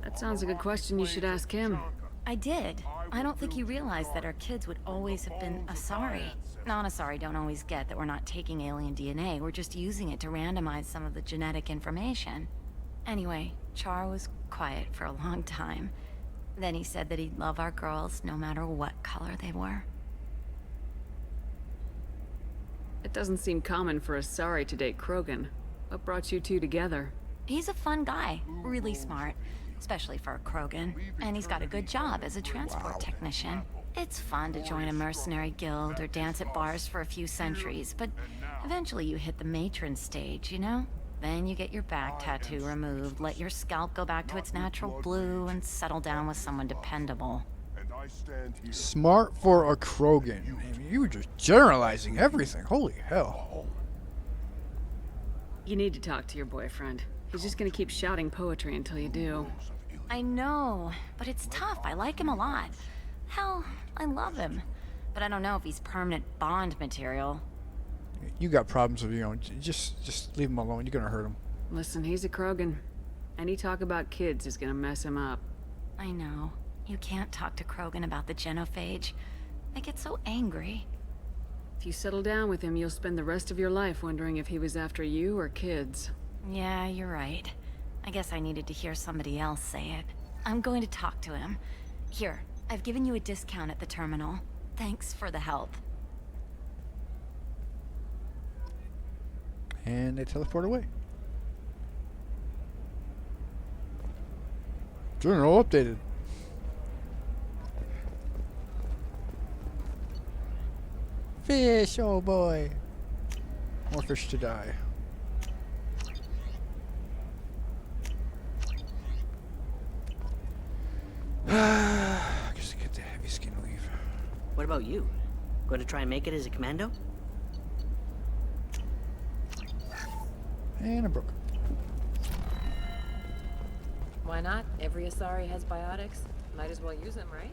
That sounds like a question you should ask him. I did. I don't think he realized that our kids would always have been Asari. Non-Asari don't always get that we're not taking alien DNA, we're just using it to randomize some of the genetic information. Anyway, Char was quiet for a long time. Then he said that he'd love our girls no matter what color they were. It doesn't seem common for Asari to date Krogan. What brought you two together? He's a fun guy, really smart, especially for a Krogan. And he's got a good job as a transport technician. It's fun to join a mercenary guild or dance at bars for a few centuries, but eventually you hit the matron stage, you know? Then you get your back tattoo removed, let your scalp go back to its natural blue, and settle down with someone dependable. Smart for a Krogan. I mean, you were just generalizing everything. Holy hell. You need to talk to your boyfriend. He's just gonna keep shouting poetry until you do. I know, but it's tough. I like him a lot. Hell, I love him. But I don't know if he's permanent Bond material. You got problems of your own. Just leave him alone. You're gonna hurt him. Listen, he's a Krogan. Any talk about kids is gonna mess him up. I know. You can't talk to Krogan about the genophage. I get so angry. If you settle down with him, you'll spend the rest of your life wondering if he was after you or kids. Yeah, you're right. I guess I needed to hear somebody else say it. I'm going to talk to him. Here, I've given you a discount at the terminal. Thanks for the help. And they teleport away. Journal updated. Fish, oh boy. More fish to die. I guess I get the heavy skin weave. What about you? Going to try and make it as a commando? And I broke. Why not? Every Asari has biotics. Might as well use them, right?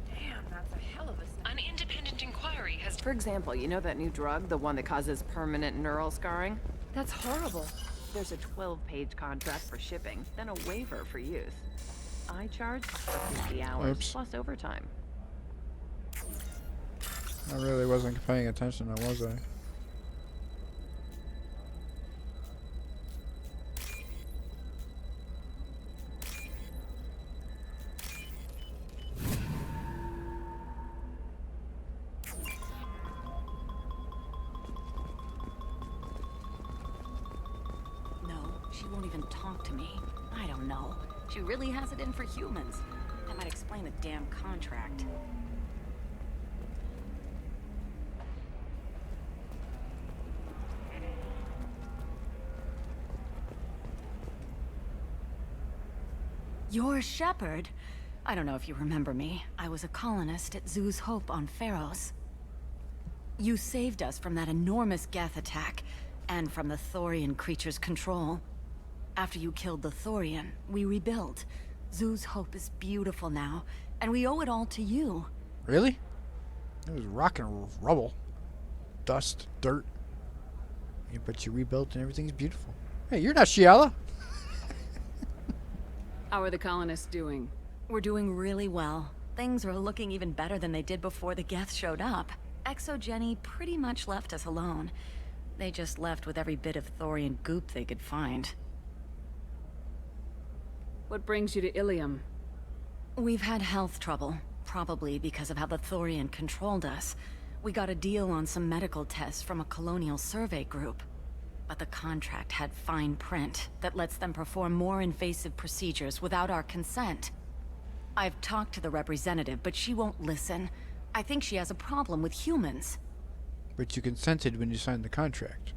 Damn, that's a hell of a snap. An independent inquiry has... For example, you know that new drug, the one that causes permanent neural scarring? That's horrible. There's a 12-page contract for shipping, then a waiver for use. I charge for 50 hours, Oops. plus overtime. I really wasn't paying attention, now was I? No, she won't even talk to me. I don't know. She really has it in for humans. That might explain the damn contract. You're Shepard. I don't know if you remember me. I was a colonist at Zoo's Hope on Pharos. You saved us from that enormous Geth attack, and from the Thorian creature's control. After you killed the Thorian, we rebuilt. Zoo's Hope is beautiful now, and we owe it all to you. Really? It was rock and rubble. Dust, dirt. Yeah, but you rebuilt and everything's beautiful. Hey, you're not Shiala. How are the colonists doing? We're doing really well. Things are looking even better than they did before the Geth showed up. Exogeny pretty much left us alone. They just left with every bit of Thorian goop they could find. What brings you to Illium? We've had health trouble, probably because of how the Thorian controlled us. We got a deal on some medical tests from a colonial survey group. But the contract had fine print that lets them perform more invasive procedures without our consent. I've talked to the representative, but she won't listen. I think she has a problem with humans. But you consented when you signed the contract.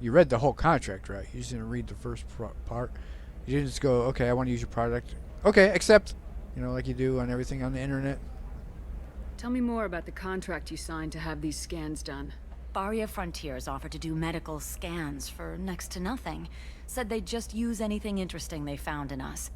You read the whole contract, right? You just didn't read the first part. You didn't just go, okay, I want to use your product. Okay, accept. You know, like you do on everything on the internet. Tell me more about the contract you signed to have these scans done. Barria Frontiers offered to do medical scans for next to nothing. Said they'd just use anything interesting they found in us.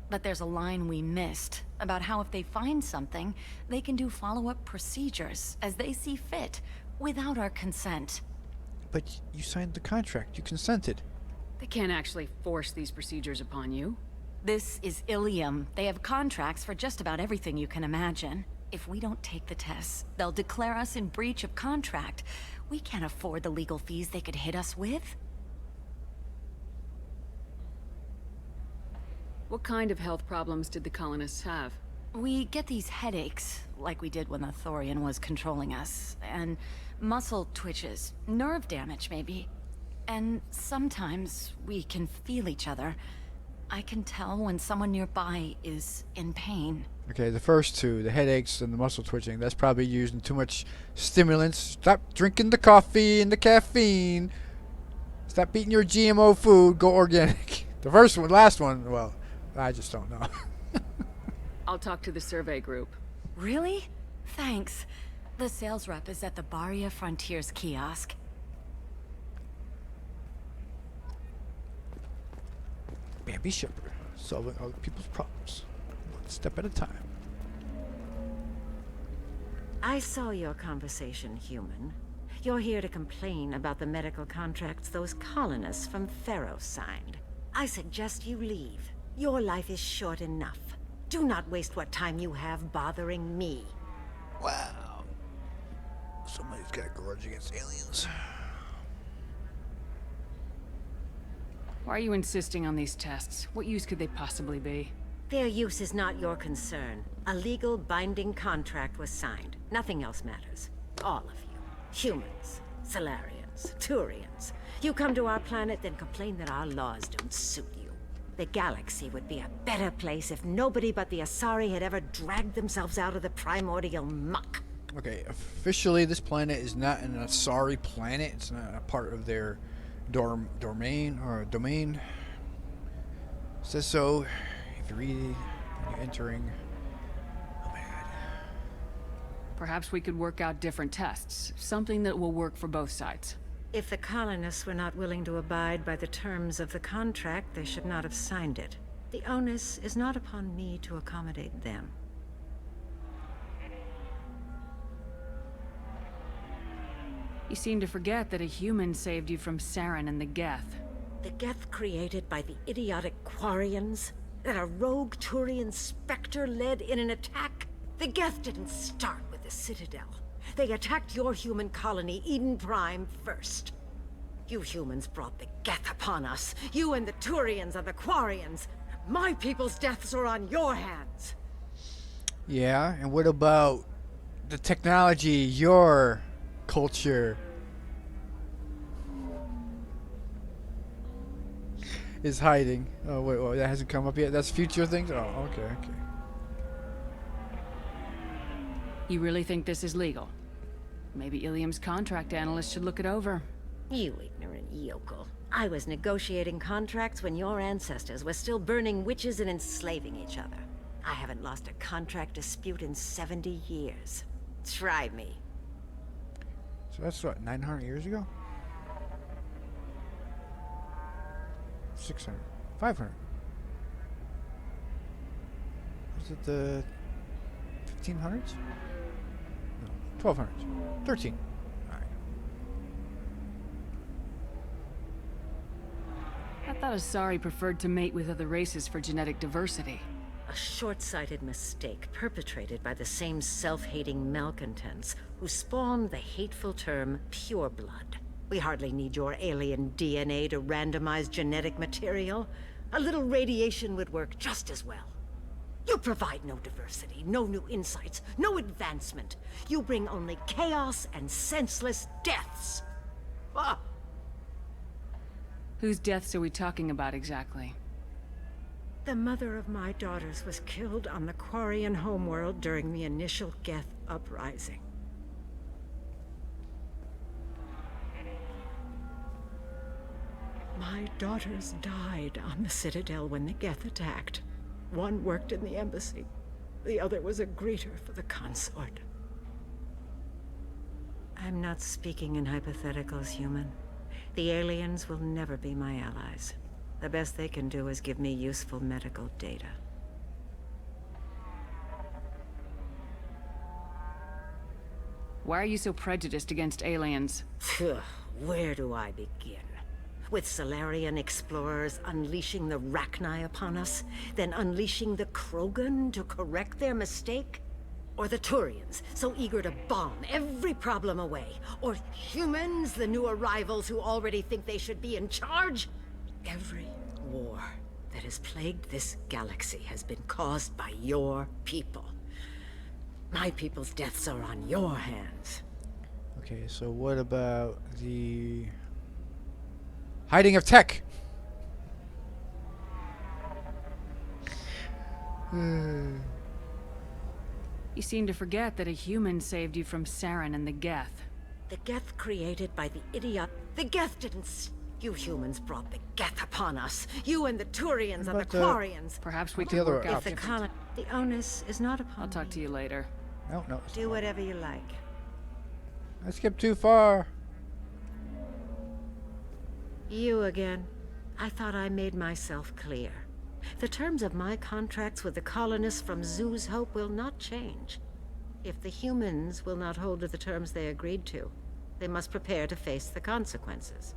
But there's a line we missed about how if they find something, they can do follow-up procedures as they see fit, without our consent. But you signed the contract. You consented. They can't actually force these procedures upon you. This is Illium. They have contracts for just about everything you can imagine. If we don't take the tests, they'll declare us in breach of contract. We can't afford the legal fees they could hit us with. What kind of health problems did the colonists have? We get these headaches, like we did when the Thorian was controlling us, and muscle twitches, nerve damage maybe. And sometimes we can feel each other. I can tell when someone nearby is in pain. Okay, the first two, the headaches and the muscle twitching, that's probably using too much stimulants. Stop drinking the coffee and the caffeine. Stop eating your GMO food. Go organic. The first one, last one, well, I just don't know. I'll talk to the survey group. Really? Thanks. The sales rep is at the Barria Frontiers kiosk. Bambi Shepherd, solving other people's problems, one step at a time. I saw your conversation, human. You're here to complain about the medical contracts those colonists from Pharaoh signed. I suggest you leave. Your life is short enough. Do not waste what time you have bothering me. Wow. Somebody's got a grudge against aliens. Why are you insisting on these tests? What use could they possibly be? Their use is not your concern. A legal binding contract was signed. Nothing else matters. All of you. Humans, Solarians, Turians. You come to our planet, then complain that our laws don't suit you. The galaxy would be a better place if nobody but the Asari had ever dragged themselves out of the primordial muck. Okay, officially this planet is not an Asari planet. It's not a part of their domain. It says so. If you read it, you're entering. Oh my god. Perhaps we could work out different tests. Something that will work for both sides. If the colonists were not willing to abide by the terms of the contract, they should not have signed it. The onus is not upon me to accommodate them. You seem to forget that a human saved you from Saren and the Geth. The Geth created by the idiotic Quarians? That a rogue Turian Spectre led in an attack? The Geth didn't start with the Citadel. They attacked your human colony, Eden Prime, first. You humans brought the Geth upon us. You and the Turians and the Quarians. My people's deaths are on your hands. Yeah, and what about the technology your culture is hiding? Oh wait, that hasn't come up yet. That's future things. Oh, okay. You really think this is legal? Maybe Illium's contract analyst should look it over. You ignorant yokel. I was negotiating contracts when your ancestors were still burning witches and enslaving each other. I haven't lost a contract dispute in 70 years. Try me. So that's what, 900 years ago? 600, 500. Was it the 1500s? No, 1200s, 13. All right. I thought Asari preferred to mate with other races for genetic diversity. A short-sighted mistake perpetrated by the same self-hating malcontents who spawned the hateful term pureblood. We hardly need your alien DNA to randomize genetic material. A little radiation would work just as well. You provide no diversity, no new insights, no advancement. You bring only chaos and senseless deaths. Ah! Whose deaths are we talking about exactly? The mother of my daughters was killed on the Quarian homeworld during the initial Geth uprising. My daughters died on the Citadel when the Geth attacked. One worked in the embassy. The other was a greeter for the consort. I'm not speaking in hypotheticals, human. The aliens will never be my allies. The best they can do is give me useful medical data. Why are you so prejudiced against aliens? Phew, where do I begin? with Solarian explorers unleashing the Rachni upon us, then unleashing the Krogan to correct their mistake? Or the Turians, so eager to bomb every problem away? Or humans, the new arrivals who already think they should be in charge? Every war that has plagued this galaxy has been caused by your people. My people's deaths are on your hands. Okay, so what about the hiding of tech? You seem to forget that a human saved you from Saren and the Geth. The Geth created by the idiot. The Geth didn't. You humans brought the Geth upon us. You and the Turians and the But, Quarians. Perhaps we the can other work out If the different. the onus is not upon I'll talk to you later. No, no. it's Do not. whatever you like. I skipped too far. You again. I thought I made myself clear. The terms of my contracts with the colonists from Zoo's Hope will not change. If the humans will not hold to the terms they agreed to, they must prepare to face the consequences.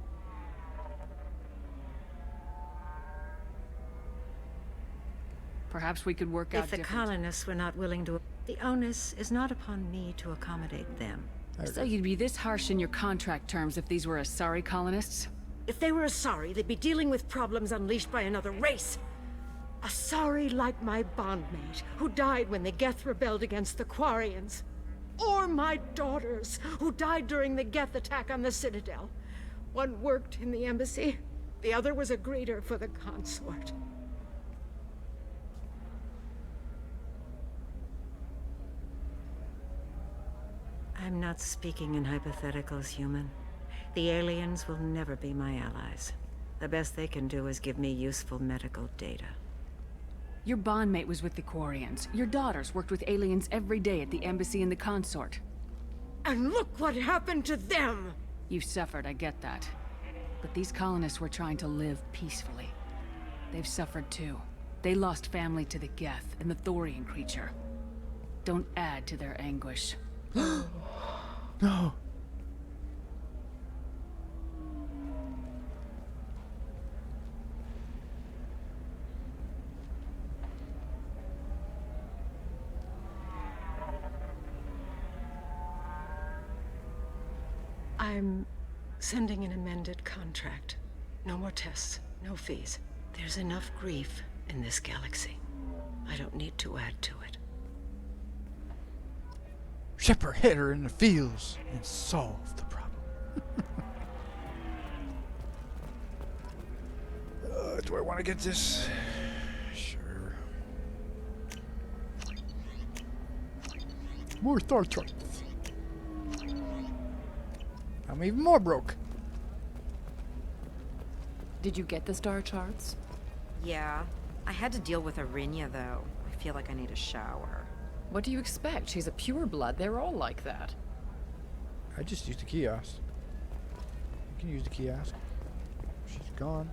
Perhaps we could work out If the different. colonists were not willing to, the onus is not upon me to accommodate them. So you'd be this harsh in your contract terms if these were Asari colonists? If they were Asari, they'd be dealing with problems unleashed by another race. Asari like my bondmate, who died when the Geth rebelled against the Quarians. Or my daughters, who died during the Geth attack on the Citadel. One worked in the embassy, the other was a greeter for the consort. I'm not speaking in hypotheticals, human. The aliens will never be my allies. The best they can do is give me useful medical data. Your bondmate was with the Quarians. Your daughters worked with aliens every day at the embassy and the consort. And look what happened to them! You suffered, I get that. But these colonists were trying to live peacefully. They've suffered too. They lost family to the Geth and the Thorian creature. Don't add to their anguish. No. I'm sending an amended contract. No more tests, no fees. There's enough grief in this galaxy. I don't need to add to it. Shepard hit her in the feels and solved the problem. Do I want to get this? Sure. More Star Trek. I'm even more broke. Did you get the star charts? Yeah. I had to deal with Arinya, though. I feel like I need a shower. What do you expect? She's a pureblood. They're all like that. I just used the kiosk. You can use the kiosk. She's gone.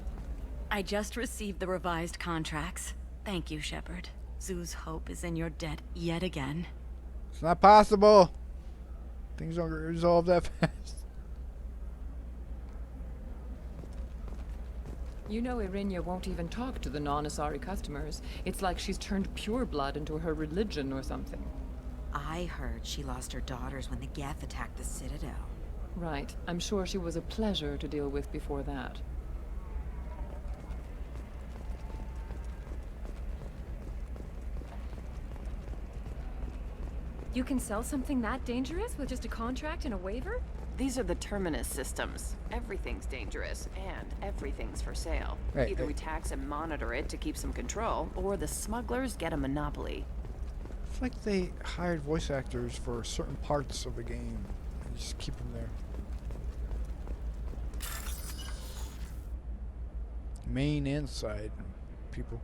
I just received the revised contracts. Thank you, Shepard. Zoo's Hope is in your debt yet again. It's not possible. Things don't get resolved that fast. You know Irinya won't even talk to the non-Asari customers. It's like she's turned pureblood into her religion or something. I heard she lost her daughters when the Geth attacked the Citadel. Right. I'm sure she was a pleasure to deal with before that. You can sell something that dangerous with just a contract and a waiver? These are the Terminus systems. Everything's dangerous, and everything's for sale. Right, Either right. we tax and monitor it to keep some control, or the smugglers get a monopoly. It's like they hired voice actors for certain parts of the game and just keep them there. Main and side people.